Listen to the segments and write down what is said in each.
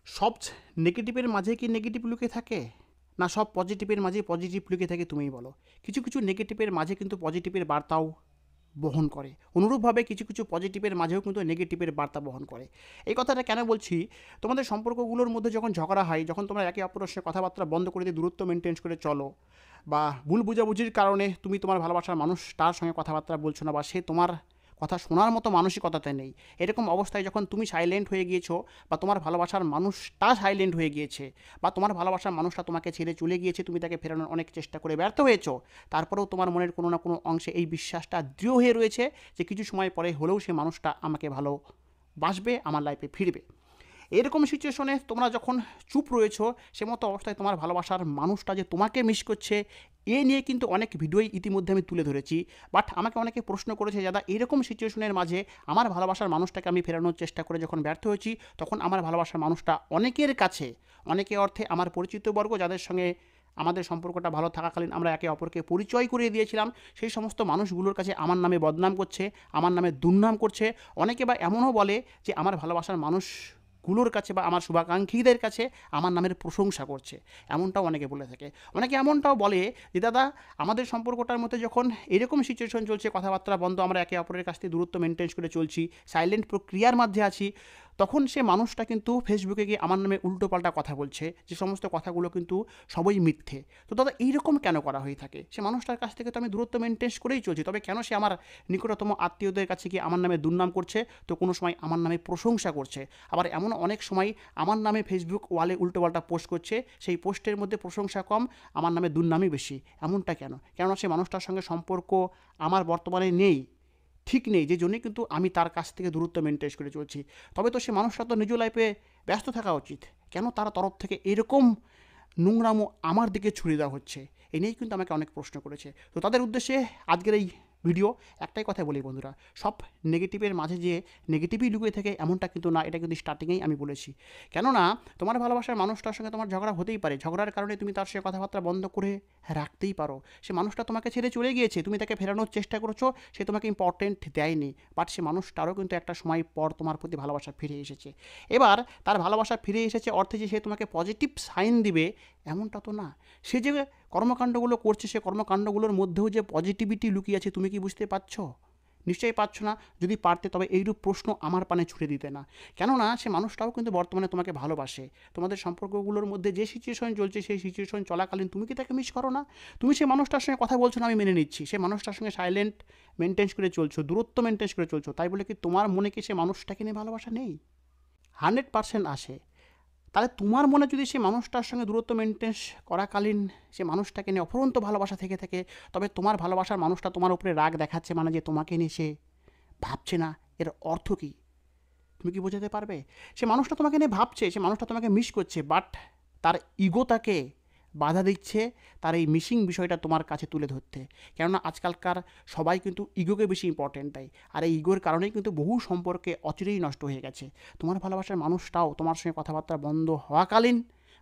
সব নেগেটিভের মাঝে কি নেগেটিভ লুকিয়ে থাকে, না সব পজিটিভের মাঝে পজিটিভ লুকিয়ে থাকে? তুমিই বলো। কিছু কিছু নেগেটিভের মাঝে কিন্তু পজিটিভের বার্তাও বহন করে, অনুরূপভাবে কিছু কিছু পজিটিভের মাঝেও কিন্তু নেগেটিভের বার্তা বহন করে। এই কথাটা কেন বলছি, তোমাদের সম্পর্কগুলোর মধ্যে যখন ঝগড়া হয়, যখন তোমরা একে অপরের সঙ্গে কথাবার্তা বন্ধ করে দিয়ে দূরত্ব মেনটেন করে চলো, বা ভুল বুঝাবুঝির কারণে তুমি তোমার ভালোবাসার মানুষ তার সঙ্গে কথাবার্তা বলছো না, বা সে তোমার কথা শোনার মতো মানসিকতাতে নেই, এরকম অবস্থায় যখন তুমি সাইলেন্ট হয়ে গিয়েছো, বা তোমার ভালোবাসার মানুষটা সাইলেন্ট হয়ে গিয়েছে, বা তোমার ভালোবাসার মানুষটা তোমাকে ছেড়ে চলে গিয়েছে, তুমি তাকে ফেরানোর অনেক চেষ্টা করে ব্যর্থ হয়েছো, তারপরেও তোমার মনের কোনো না কোনো অংশে এই বিশ্বাসটা দৃঢ় হয়ে রয়েছে যে কিছু সময় পরে হলেও সে মানুষটা আমাকে ভালোবাসবে, আমার লাইফে ফিরবে। এরকম সিচুয়েশনে তোমরা যখন চুপ রয়েছো, সে মতো অবস্থায় তোমার ভালোবাসার মানুষটা যে তোমাকে মিস করছে, এ নিয়ে কিন্তু অনেক ভিডিওই ইতিমধ্যে আমি তুলে ধরেছি। বাট আমাকে অনেকে প্রশ্ন করেছে, দাদা এরকম সিচুয়েশনের মাঝে আমার ভালোবাসার মানুষটাকে আমি ফেরানোর চেষ্টা করে যখন ব্যর্থ হয়েছি, তখন আমার ভালোবাসার মানুষটা অনেকের কাছে, অনেকে অর্থে আমার পরিচিত বর্গ যাদের সঙ্গে আমাদের সম্পর্কটা ভালো থাকাকালীন আমরা একে অপরকে পরিচয় করিয়ে দিয়েছিলাম, সেই সমস্ত মানুষগুলোর কাছে আমার নামে বদনাম করছে, আমার নামে দুর্নাম করছে। অনেকে বা এমনও বলে যে আমার ভালোবাসার মানুষগুলোর কাছে বা আমার শুভাকাঙ্ক্ষীদের কাছে আমার নামের প্রশংসা করছে, এমনটাও অনেকে বলে থাকে। অনেকে এমনটাও বলে যে দাদা আমাদের সম্পর্কটার মধ্যে যখন এরকম সিচুয়েশন চলছে, কথাবার্তা বন্ধ, আমরা একে অপরের কাছ থেকে দূরত্ব মেনটেন করে চলছি, সাইলেন্ট প্রক্রিয়ার মধ্যে আছি, তখন সে মানুষটা কিন্তু ফেসবুকে গিয়ে আমার নামে উল্টোপাল্টা কথা বলছে, যে সমস্ত কথাগুলো কিন্তু সবই মিথ্যে। তো দাদা এইরকম কেন করা হয়ে থাকে? সে মানুষটার কাছ থেকে তো আমি দূরত্ব মেনটেন করেই চলছি, তবে কেন সে আমার নিকটতম আত্মীয়দের কাছে গিয়ে আমার নামে দুর্নাম করছে, তো কোনো সময় আমার নামে প্রশংসা করছে, আবার এমন অনেক সময় আমার নামে ফেসবুক ওয়ালে উল্টোপাল্টা পোস্ট করছে, সেই পোস্টের মধ্যে প্রশংসা কম, আমার নামে দুর্নামই বেশি? এমনটা কেন? কেননা সে মানুষটার সঙ্গে সম্পর্ক আমার বর্তমানে নেই, ঠিক নেই, যে জন্যই কিন্তু আমি তার কাছ থেকে দূরত্ব মেনটেন করে চলছি। তবে তো সে মানুষটা তো নিজ লাইফে ব্যস্ত থাকা উচিত, কেন তার তরফ থেকে এরকম নোংরামো আমার দিকে ছুড়ে দেওয়া হচ্ছে? এ নিয়েই কিন্তু আমাকে অনেক প্রশ্ন করেছে। তো তাদের উদ্দেশ্যে আজকের এই ভিডিও, একটাই কথা বলি বন্ধুরা, সব নেগেটিভের মাঝে যে নেগেটিভই লুকিয়ে থাকে এমনটা কিন্তু না, এটা কিন্তু স্টার্টিংয়েই আমি বলেছি। কেননা তোমার ভালোবাসার মানুষটার সঙ্গে তোমার ঝগড়া হতেই পারে, ঝগড়ার কারণে তুমি তার সঙ্গে কথাবার্তা বন্ধ করে রাখতেই পারো। সে মানুষটা তোমাকে ছেড়ে চলে গিয়েছে, তুমি তাকে ফেরানোর চেষ্টা করেছো, সে তোমাকে ইম্পর্টেন্ট দেয়নি, বাট সে মানুষটারও কিন্তু একটা সময় পর তোমার প্রতি ভালোবাসা ফিরে এসেছে। এবার তার ভালোবাসা ফিরে এসেছে অর্থে যে সে তোমাকে পজিটিভ সাইন দিবে এমনটা তো না। সে যে কর্মকাণ্ডগুলো করছে, সে কর্মকাণ্ডগুলোর মধ্যেও যে পজিটিভিটি লুকিয়ে আছে, তুমি কি বুঝতে পারছো? নিশ্চয়ই পারছো না। যদি পারতে তবে এইরূপ প্রশ্ন আমার পানে ছুড়ে দিতে না। কেননা সে মানুষটাও কিন্তু বর্তমানে তোমাকে ভালোবাসে। তোমাদের সম্পর্কগুলোর মধ্যে যে সিচুয়েশন চলছে, সেই সিচুয়েশন চলাকালীন তুমি কি তাকে মিস করো না? তুমি সেই মানুষটার সঙ্গে কথা বলছো না, আমি মেনে নিচ্ছি, সে মানুষটার সঙ্গে সাইলেন্ট মেনটেন করে চলছো, দূরত্ব মেনটেন করে চলছো, তাই বলে কি তোমার মনে কি সে মানুষটাকে নিয়ে ভালোবাসা নেই? 100% আসে। তাহলে তোমার মনে যদি সে মানুষটার সঙ্গে দূরত্ব মেনটেন করাকালীন সে মানুষটাকে নিয়ে অফুরন্ত ভালোবাসা থেকে থাকে, তবে তোমার ভালোবাসার মানুষটা তোমার উপরে রাগ দেখাচ্ছে, মানে যে তোমাকে নিয়ে সে ভাবছে না, এর অর্থ কী? তুমি কি বোঝাতে পারবে? সে মানুষটা তোমাকে নিয়ে ভাবছে, সে মানুষটা তোমাকে মিস করছে, বাট তার ইগো তাকে বাধা দিচ্ছে তার এই মিসিং বিষয়টা তোমার কাছে তুলে ধরতে। কেননা আজকালকার সবাই কিন্তু ইগোকে বেশি ইম্পর্টেন্ট দেয়, আর এই ইগোর কারণেই কিন্তু বহু সম্পর্কে অচিরেই নষ্ট হয়ে গেছে। তোমার ভালোবাসার মানুষটাও তোমার সঙ্গে কথাবার্তা বন্ধ হওয়াকালীন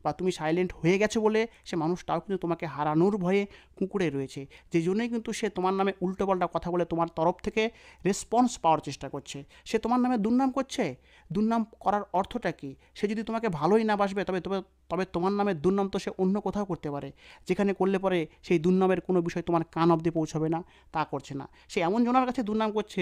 বা তুমি সাইলেন্ট হয়ে গেছো বলে সে মানুষটাও কিন্তু তোমাকে হারানোর ভয়ে কুঁকুড়ে রয়েছে, যে জন্যই কিন্তু সে তোমার নামে উল্টোপাল্টা কথা বলে তোমার তরফ থেকে রেসপন্স পাওয়ার চেষ্টা করছে। সে তোমার নামে দুর্নাম করছে। দুর্নাম করার অর্থটা কী? সে যদি তোমাকে ভালোই না বাসবে, তবে তবে তবে তোমার নামের দুর্নাম তো সে অন্য কোথাও করতে পারে, যেখানে করলে পরে সেই দুর্নামের কোনো বিষয় তোমার কান অবধি পৌঁছবে না। তা করছে না, সে এমন জনের কাছে দুর্নাম করছে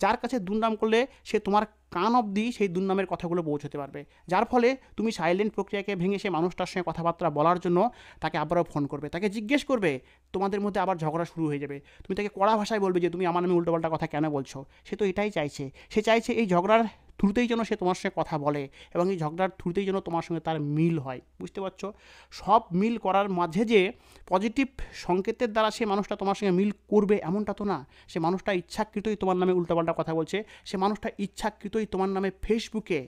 যার কাছে দুর্নাম করলে সে তোমার কান অবধি সেই দুর্নামের কথাগুলো পৌঁছতে পারবে, যার ফলে তুমি সাইলেন্ট প্রক্রিয়াকে ভেঙে সে মানুষটার সঙ্গে কথাবার্তা বলার জন্য তাকে আবারও ফোন করবে, তাকে জিজ্ঞেস করবে, তোমাদের মধ্যে আবার ঝগড়া শুরু হয়ে যাবে। তুমি তাকে কড়া ভাষায় বলবে যে তুমি আমার নামে উল্টোপাল্টা কথা কেন বলছো। সে তো এটাই চাইছে, সে চাইছে এই ঝগড়ার থ্রুতেই যেন সে তোমার সঙ্গে কথা বলে, এবং এই ঝগড়ার থ্রুতেই যেন তোমার সঙ্গে তার মিল হয়। বুঝতে পারছো? সব মিল করার মাঝে যে পজিটিভ সংকেতের দ্বারা সে মানুষটা তোমার সঙ্গে মিল করবে এমনটা তো না। সে মানুষটা ইচ্ছাকৃতই তোমার নামে উল্টোপাল্টা কথা বলছে, সে মানুষটা ইচ্ছাকৃতই তোমার নামে ফেসবুকে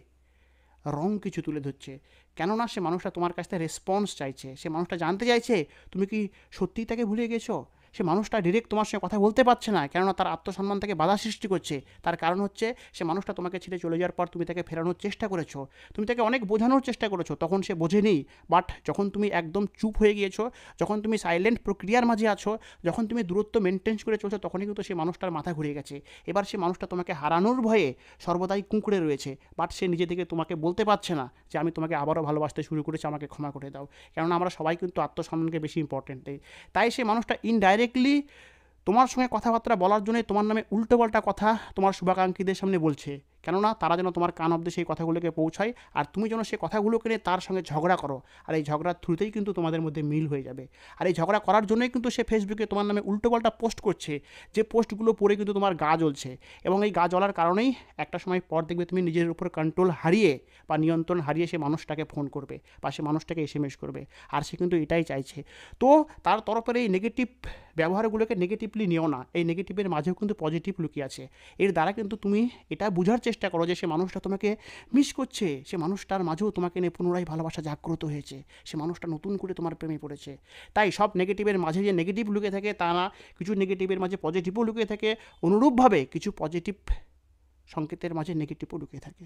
রং কিছু তুলে ধরছে। কেননা সে মানুষটা তোমার কাছ থেকে রেসপন্স চাইছে, সে মানুষটা জানতে চাইছে তুমি কি সত্যিই তাকে ভুলে গেছো। সে মানুষটা ডিরেক্ট তোমার সঙ্গে কথা বলতে পারছে না, কেননা তার আত্মসম্মান থেকে বাধা সৃষ্টি করছে। তার কারণ হচ্ছে সে মানুষটা তোমাকে ছেড়ে চলে যাওয়ার পর তুমি তাকে ফেরানোর চেষ্টা করেছো, তুমি তাকে অনেক বোঝানোর চেষ্টা করেছো, তখন সে বোঝেনি। বাট যখন তুমি একদম চুপ হয়ে গিয়েছো, যখন তুমি সাইলেন্ট প্রক্রিয়ার মাঝে আছো, যখন তুমি দূরত্ব মেনটেন করে চলছো, তখনই কিন্তু সেই মানুষটার মাথা ঘুরে গেছে। এবার সে মানুষটা তোমাকে হারানোর ভয়ে সর্বদাই কুঁকড়ে রয়েছে, বাট সে নিজে থেকে তোমাকে বলতে পারছে না যে আমি তোমাকে আবারও ভালোবাসতে শুরু করেছি, আমাকে ক্ষমা করে দাও। কেননা আমরা সবাই কিন্তু আত্মসম্মানকে বেশি ইম্পর্টেন্ট দিই। তাই সে মানুষটা ইনডাইরেক্টলি তোমার সঙ্গে কথাবার্তা বলার জন্য তোমার নামে উল্টোপাল্টা কথা তোমার শুভাকাঙ্ক্ষীদের সামনে বলছে, কেননা তারা যেন তোমার কান অব্দি সেই কথাগুলোকে পৌঁছায়, আর তুমি যেন সেই কথাগুলোকে নিয়ে তার সঙ্গে ঝগড়া করো। আর এই ঝগড়ার থ্রুতেই কিন্তু তোমাদের মধ্যে মিল হয়ে যাবে। আর এই ঝগড়া করার জন্যই কিন্তু সে ফেসবুকে তোমার নামে উল্টোপাল্টা পোস্ট করছে, যে পোস্টগুলো পড়ে কিন্তু তোমার গা জ্বলছে। এবং এই গা জ্বলার কারণেই একটা সময় পর দেখবে তুমি নিজের উপর কন্ট্রোল হারিয়ে বা নিয়ন্ত্রণ হারিয়ে সে মানুষটাকে ফোন করবে বা সে মানুষটাকে এসএমএস করবে। আর সে কিন্তু এটাই চাইছে। তো তার তরফের এই নেগেটিভ ব্যবহারগুলোকে নেগেটিভলি নিও না, এই নেগেটিভের মাঝেও কিন্তু পজিটিভ লুকিয়ে আছে। এর দ্বারা কিন্তু তুমি এটা বোঝার চেষ্টা করো যে সে মানুষটা তোমাকে মিস করছে, সে মানুষটার মাঝেও তোমাকে নিয়ে পুনরায় ভালোবাসা জাগ্রত হয়েছে, সে মানুষটা নতুন করে তোমার প্রেমে পড়েছে। তাই সব নেগেটিভের মাঝে যে নেগেটিভ লুকিয়ে থাকে তা না, কিছু নেগেটিভের মাঝে পজিটিভও লুকিয়ে থাকে, অনুরূপভাবে কিছু পজিটিভ সংকেতের মাঝে নেগেটিভও লুকিয়ে থাকে।